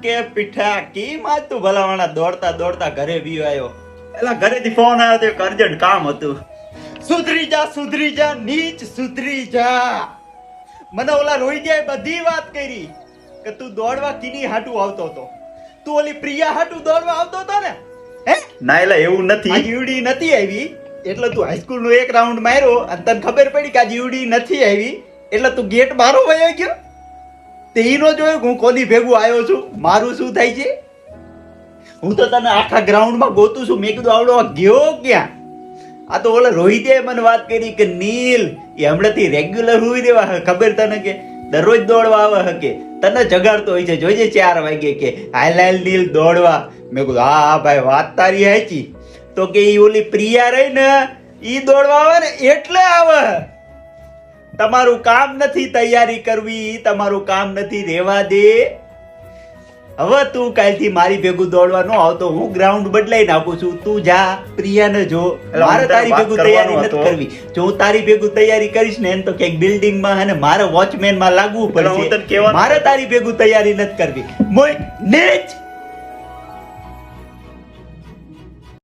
કે પીઠા કેમ આજ તું ભલાવાણા દોડતા દોડતા ઘરે બી આવ્યો? એલા ઘરેથી ફોન આવ્યો તો એક અર્જન્ટ કામ હતું. સુધરી જા નીચ સુધરી જા. મને ઓલા રોહિત્યાએ બધી વાત કરી કે તું દોડવા કીની હાટુ આવતો હતો. તું ઓલી પ્રિયા હાટુ દોડવા આવતો હતો ને? હે ના એલા એવું નથી. આ જીવડી નથી આવી એટલે તું હાઈસ્કૂલ નો એક રાઉન્ડ માર્યો અને તને ખબર પડી કે આ જીવડી નથી આવી એટલે તું ગેટ બારો વયો ગયો. તે ઈ નો જોયું હું કોની ભેગું આવ્યો છું, મારું શું થાય છે? હું તો તને આખા ગ્રાઉન્ડ માં ગોતું છું. મેં કીધું આવડો ગયો ક્યાં? આ તો ઓલા રોહિતે મને વાત કરી કે નીલ એ હમણાંથી રેગ્યુલર હુઈ દેવા હે. ખબર તને કે દરરોજ દોડવા આવે હકે, તને જગાડતો હોય છે. જોઈજે 4 વાગે કે હાલ હાલ નીલ દોડવા. મેં કીધું હા ભાઈ વાત તારી સાચી. તો કે ઈ ઓલી પ્રિયા રહી ને ઈ દોડવા આવે ને એટલે આવે. તમારું કામ નથી તૈયારી કરવી, તમારું કામ નથી, રેવા દે. હવે તું કાલથી મારી ભેગું દોડવા ન આવતો, હું ગ્રાઉન્ડ બદલાઈ નાખું છું. તું જા પ્રિયાને જો. મારે તારી ભેગું તૈયારી નથી કરવી. જો હું તારી ભેગું તૈયારી કરીશ ને તો ક્યાંક બિલ્ડિંગમાં અને મારે વોચમેન માં લાગવું પડશે. મારે તારી ભેગું તૈયારી નથી કરવી. મોય નેચ